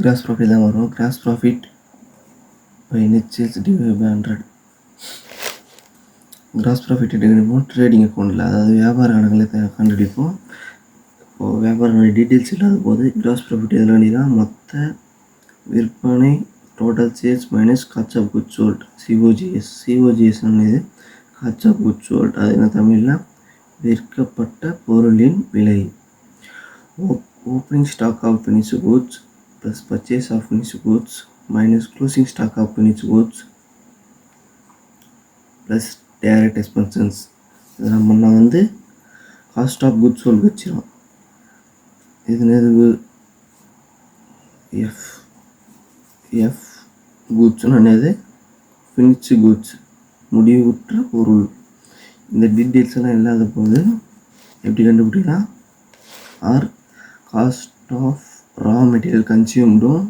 Cross profit தான் வரும். Gross profit by net sales divide by 100. Gross profit எடுக்கணும் trading அக்கௌண்ட்டில், அதாவது வியாபார கணக்கில் கண்டுபிடிப்போம். இப்போது வியாபார டீட்டெயில்ஸ் இல்லாத போது கிராஸ் ப்ராஃபிட் எதில் வேண்டியதான் மொத்த விற்பனை total sales minus cost of goods sold COGS. COGS இது காஸ்ட் ஆஃப் குட்ஸ் சோல்ட், அது என்ன தமிழில் விற்கப்பட்ட பொருளின் விலை. Opening stock of finished goods plus purchase of finished goods minus closing stock of finished goods plus direct expenses. இதை நம்ம cost of goods sold வச்சிடும். இது எஃப் குட்ஸ்னு என்னது ஃபினிஷ்டு குட்ஸ் முடிவுற்ற பொருள். இந்த டீட்டெயில்ஸ் எல்லாம் இல்லாத போது எப்படி கண்டுபிடிக்கலாம்? Or cost of raw material கன்சியூம்டும்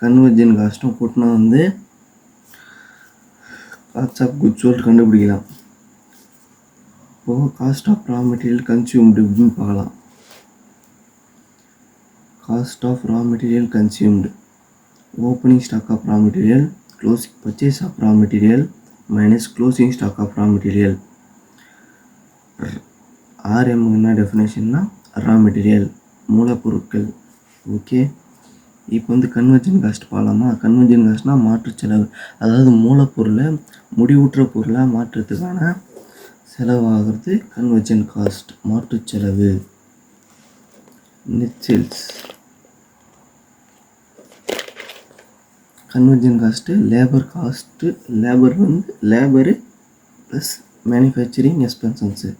கன்வர்ஜன் காஸ்ட்டும் கூட்டினா காஸ்ட் ஆஃப் குட்ஸ் சோல்ட் கண்டுபிடிக்கலாம். இப்போது cost of raw material consumed அப்படின்னு பார்க்கலாம். Cost of raw material consumed opening stock of raw material closing purchase of raw material minus closing stock of raw material. RM என்ன டெஃபினேஷன்னா raw material மூலப்பொருட்கள். Okay, இப்போ conversion cost பார்க்கலாமா? Conversion காஸ்ட்னால் மாற்று செலவு, அதாவது மூலப்பொருளை முடிவுற்ற பொருளாக மாற்றுறதுக்கான செலவாகிறது கன்வர்ஜன் காஸ்ட், மாற்று செலவு. Net sales conversion cost labour cost, labour plus manufacturing expenses,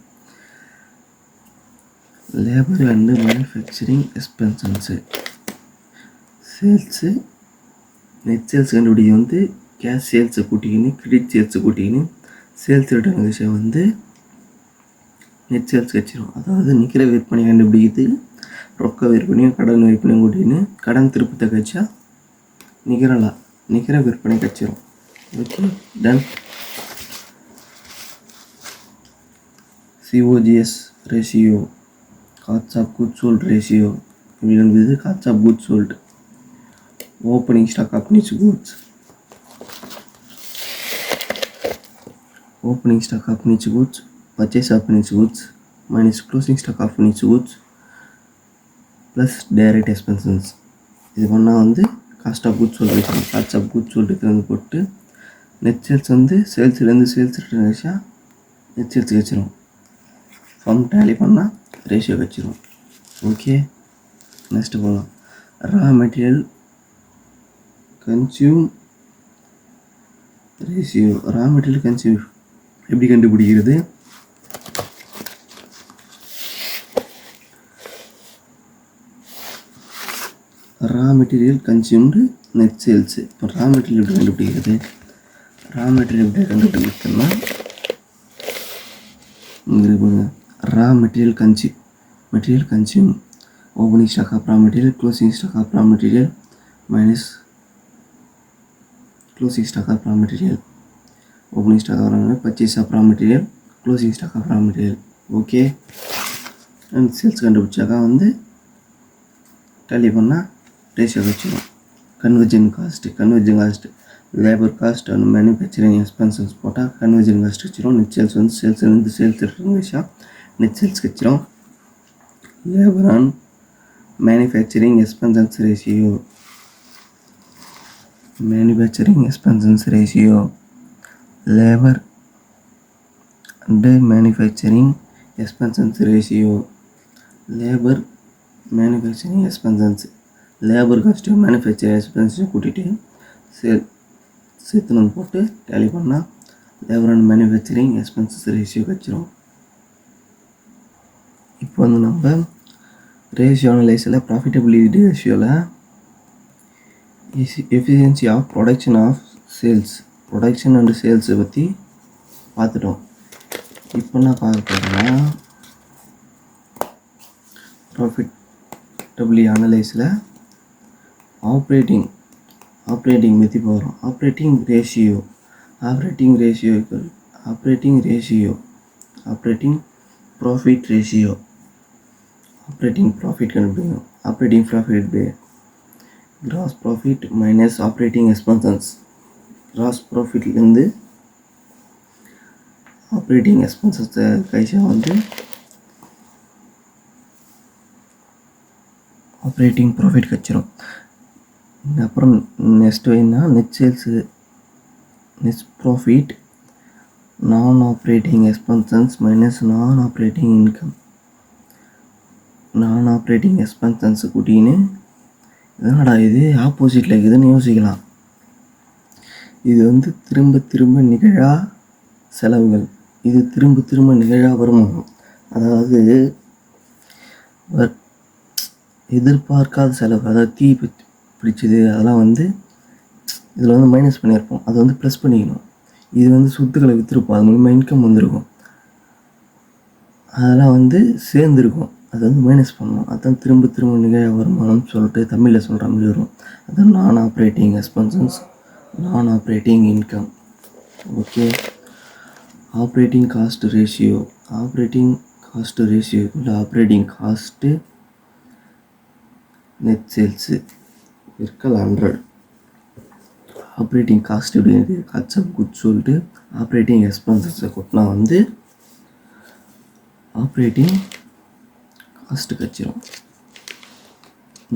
labour and manufacturing expenses. Sales net sales கண்டுபிடிக்க கேஷ் சேல்ஸை கூட்டிக்கின்னு கிரெடிட் சேல்ஸை கூட்டிக்கின்னு சேல்ஸ் ரிட்டர்ன் விஷயம் நெட் சேல்ஸ் வச்சிடும். அதாவது நிற்கிற விற்பனை கண்டுபிடிக்கிறது ரொக்க விற்பனையும் கடன் விற்பனையும் கூட்டின்னு கடன் திருப்பத்தை கழிச்சா நிகர விற்பனை கச்சிரும். Okay, done. COGS ratio cost of goods sold ratio இப்படி என்பது cost of goods sold. Opening stock of finished goods, opening stock of finished goods purchase of finished goods minus closing stock of finished goods plus direct expenses. இது பண்ணால் cost of goods sold வச்சிடும். Cost of goods சோல்ட்டுக்கு போட்டு net sales சேல்ஸ்லேருந்து sales return ratio net sales வச்சிடும். Form tally பண்ணால் ratio வச்சிடும். Okay, next போகலாம். Raw material consume ratio. Raw material consume எப்படி கண்டுபிடிக்கிறது? Raw material consumed net sales. இப்போ ரா மெட்டீரியல் எப்படி கண்டுபிடிக்கிறது? ரா மெட்டீரியல் எப்படி கண்டுபிடிக்கிறதுனா இங்கே raw material consume opening stock of raw material closing stock of raw material minus closing stock of raw material. Opening stock of raw material purchase of raw material closing stock of raw material. Okay, and sales கண்டுபிடிச்சாக்கா tally பண்ணால் ratio வச்சுக்கணும். Conversion cost labour cost and manufacturing expenses போட்டால் conversion cost வச்சிடும். Net sales சேல்ஸ்லேருந்து sales return ratio net sales வச்சிடும். Labour and manufacturing expenses ratio labour and manufacturing expenses ratio labour cost manufacturing expenses கூட்டிகிட்டு சேர்த்துன்னு போட்டு tally பண்ணால் labour and manufacturing expenses ratio வச்சிடும். இப்போ நம்ம ரேஷியோ அனலைஸில் ப்ராஃபிட்டபிலிட்டி ரேஷியோவில் எஃபிஷியன்சி ஆஃப் ப்ரொடக்ஷன் அண்ட் சேல்ஸை பற்றி பார்த்துட்டோம். இப்போ நான் பார்க்க போகிறேன்னா ப்ராஃபிட்டபிலிட்டி அனலைஸில் ஆப்ரேட்டிங் பற்றி போகிறோம். ஆப்ரேட்டிங் ப்ராஃபிட் கண்டுபிடிக்கணும். Operating profit gross profit minus operating expenses. கிராஸ் ப்ராஃபிட்லேருந்து ஆப்ரேட்டிங் எக்ஸ்பென்சஸை கழிச்சா வந்து ஆப்ரேட்டிங் ப்ராஃபிட் கிடச்சிரும். அப்புறம் நெக்ஸ்ட்டு என்ன, net sales net profit non operating expenses minus non operating income. Non operating expenses கூட்டின்னு என்னடா இது ஆப்போசிட்டில் இருக்குதுன்னு யோசிக்கலாம். இது வந்து திரும்ப திரும்ப நிகழா செலவுகள், இது திரும்ப திரும்ப நிகழா வருமானம். அதாவது எதிர்பார்க்காத செலவு, அதாவது தீ பிடிச்சது, அதெல்லாம் வந்து இதில் வந்து மைனஸ் பண்ணியிருப்போம், அதை வந்து ப்ளஸ் பண்ணிக்கணும். இது வந்து சொத்துக்களை விற்றுருப்போம், அது மூலிமா இன்கம் வந்துருக்கும், அதெல்லாம் வந்து சேர்ந்துருக்கும், அதை வந்து மைனஸ் பண்ணணும். அதுதான் திரும்ப திரும்ப நிகழ வருமானம்னு சொல்லிட்டு தமிழில் சொல்கிற மாதிரி வரும். அதுதான் non operating expenses, non operating income. Okay. Operating cost ratio, operating cost ratio இல்லை ஆப்ரேட்டிங் காஸ்ட்டு நெட் சேல்ஸு இருக்கல் 100. ஆப்ரேட்டிங் காஸ்ட் அப்படிங்கிறது காஸ்ட் ஆஃப் குட்ஸ் சொல்லிட்டு ஆப்ரேட்டிங் எக்ஸ்பென்சஸை கொட்டினா வந்து ஆப்ரேட்டிங் காஸ்ட்டு கச்சிரும்.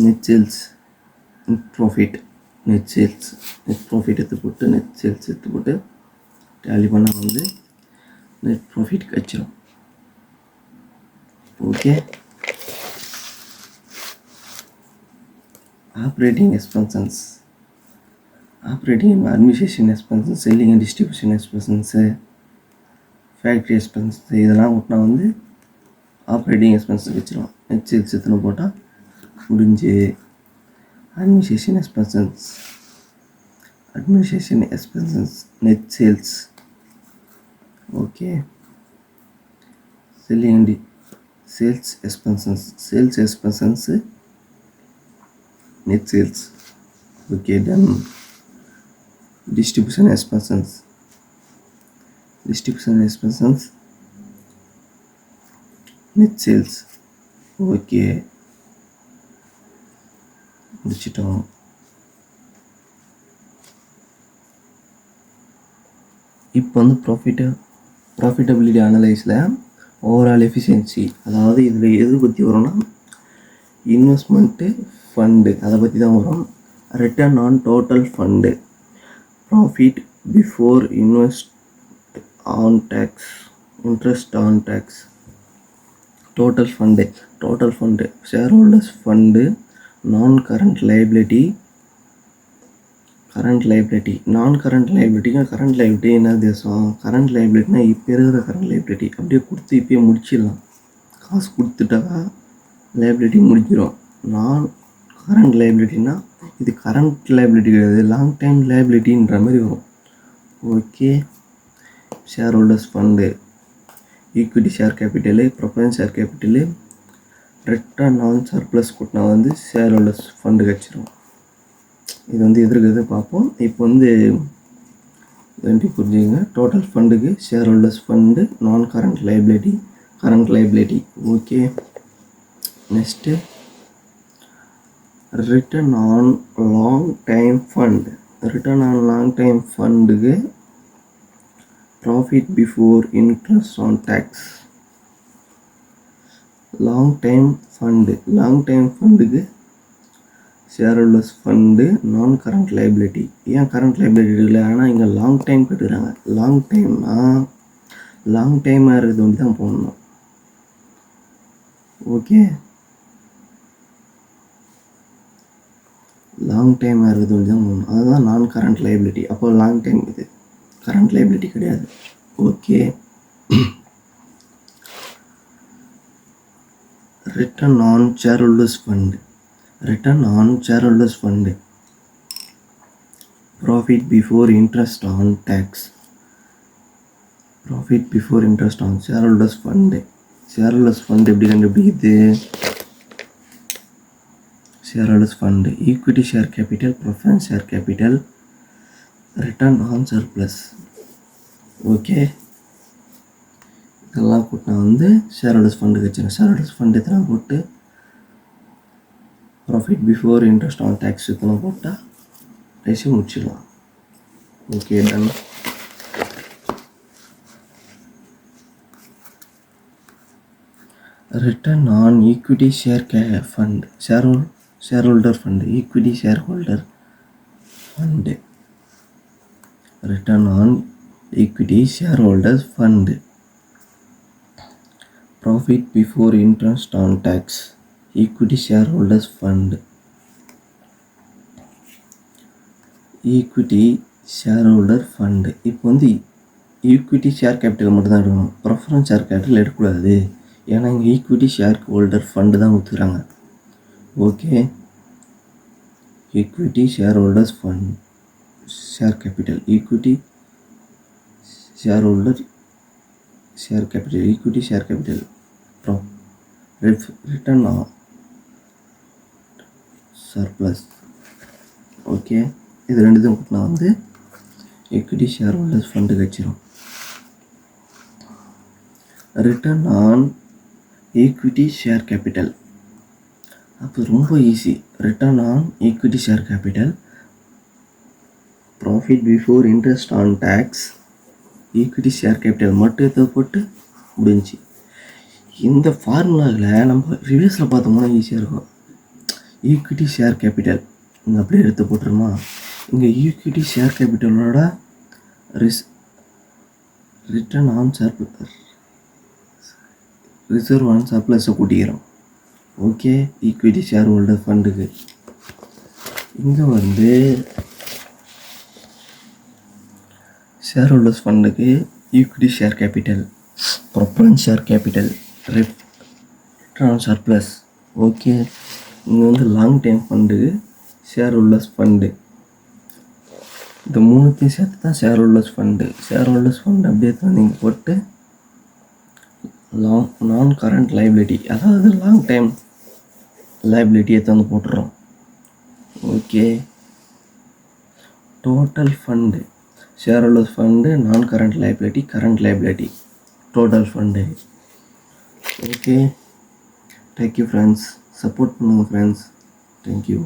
Net sales, net profit, net sales, net profit எடுத்து போட்டு நெட் சேல்ஸ் எடுத்து போட்டு டேலி பண்ணால் வந்து நெட் ப்ராஃபிட் கச்சிரும். Okay. Operating expenses, operating administration expenses, selling and distribution expenses, factory expenses, இதெல்லாம் ஒட்டினா வந்து ஆப்ரேட்டிங் எக்ஸ்பென்சஸ் வச்சிடும். நெட் சேல்ஸ் எத்தனை போட்டால் முடிஞ்சு. Administration expenses, administration expenses net sales. Okay. Selling and sales expenses, sales expenses net sales. Okay, then distribution expenses, distribution expenses net sales. Okay, முடிச்சிட்டோம். இப்போ வந்து profitability அனலைஸில் overall efficiency, அதாவது இதில் எது பற்றி வரும்னா இன்வெஸ்ட்மெண்ட்டு ஃபண்டு, அதை பற்றி தான் வரும். Return on total fund, profit before invest on tax, interest on tax, total fund, share holders fund, non current liability, current liability, non current லைபிலிட்டினா கரண்ட் லைபிலிட்டி என்ன தேசம், கரண்ட் லைபிலிட்டினா இப்போ இருக்கிற கரண்ட் லைபிலிட்டி அப்படியே கொடுத்து இப்போயே முடிச்சிடலாம், காசு கொடுத்துட்டாக்கா லைபிலிட்டி முடிஞ்சிடும். நான் கரண்ட் லைபிலிட்டினா இது கரண்ட் லைபிலிட்டி கிடையாது, லாங் டைம் லைபிலிட்டின்ற மாதிரி வரும். Okay. Share holders fund, equity share capital, preference share capital, return on surplus கூட்டினா வந்து ஷேர் ஹோல்டர்ஸ் ஃபண்டு கிடச்சிரும். இது வந்து எதிர்க்கிறது பார்ப்போம். இப்போ வந்து எப்படி புரிஞ்சுங்க, டோட்டல் ஃபண்டுக்கு share holders fund, non current liability, current liability. Okay. Next return on long time fund, return on long time ஃபண்டுக்கு profit before interest on tax. Long time ஃபண்டுக்கு share holders fund, non current liability. ஏன் current liability இல்லை, ஆனால் இங்கே long time கட்டுறாங்க. Long டைம்னா long டைமாக இருக்கிறது ஒன்று தான் போடணும். ஓகே. லாங் டைம் ஆகிறது ஒன்று தான் போடணும், அதுதான் நான் கரண்ட் லைபிலிட்டி. அப்போ லாங் டைம், இது கரண்ட் லைபிலிட்டி கிடையாது. Okay. Return on share holders fund, return on share holders fund, profit before interest on tax, profit before interest on share holders fund. Share holders fund எப்படி கண்டுபிடிக்குது, share holders fund, equity share capital, preference share capital, return on surplus. Okay. இதெல்லாம் கூட்டினா வந்து share holders fund வச்சுருக்கேன். Share holders fund இதெல்லாம் போட்டு profit before interest on tax இதெல்லாம் போட்டால் ரேஷியோ முடிச்சிடலாம். Okay done. Return on equity fund shareholder fund equity shareholder fund return on equity shareholder fund profit before interest on tax equity shareholders fund equity shareholder fund. இப்போ வந்து equity share capital மட்டும் தான் எடுக்கணும், preference share capital எடுக்கக்கூடாது. ஏன்னா இங்கே equity share holder fund தான் கொடுத்துக்கிறாங்க. Okay, equity share holders fund share capital equity share holder share capital equity share capital return on surplus. Okay, இது ரெண்டுத்தையும் கூட்டினா வந்து ஈக்விட்டி ஷேர் ஹோல்டர்ஸ் ஃபண்டு வச்சிடும். Return on equity share capital அப்போ ரொம்ப easy. Return on equity share capital profit before interest on tax equity share capital மட்டும் எடுத்து போட்டு முடிஞ்சு. இந்த ஃபார்முலாவில் நம்ம ரிவர்ஸில் பார்த்தோம்னா ஈஸியாக இருக்கும். ஈக்விட்டி ஷேர் கேபிட்டல் இங்கே அப்படியே எடுத்து போட்டுருமா, இங்கே ஈக்விட்டி ஷேர் கேபிட்டலோட ரிட்டர்ன் ஆன் ரிசர்வ் ஆன் சர்ப்ளஸை கூட்டிக்கிறோம். ஓகே, ஈக்விட்டி ஷேர் ஹோல்டர் ஃபண்டுக்கு இங்கே வந்து ஷேர் ஹோல்டர்ஸ் ஃபண்டுக்கு equity share capital preference share capital return on surplus. Okay, இங்கே வந்து லாங் டைம் ஃபண்டுக்கு ஷேர் ஹோல்டர்ஸ் ஃபண்டு. இந்த மூணுத்தையும் சேர்த்து தான் share holders fund. Share holders fund அப்படியே தான் நீங்கள் போட்டு நான் கரண்ட் லைபிலிட்டி, அதாவது லாங் டைம் லைபிலிட்டியை வந்து போட்டுறோம். Okay, total fund share holders fund non current liability total fund. Okay, thank you friends, support பண்ணுங்கள் ஃப்ரெண்ட்ஸ், தேங்க்யூ.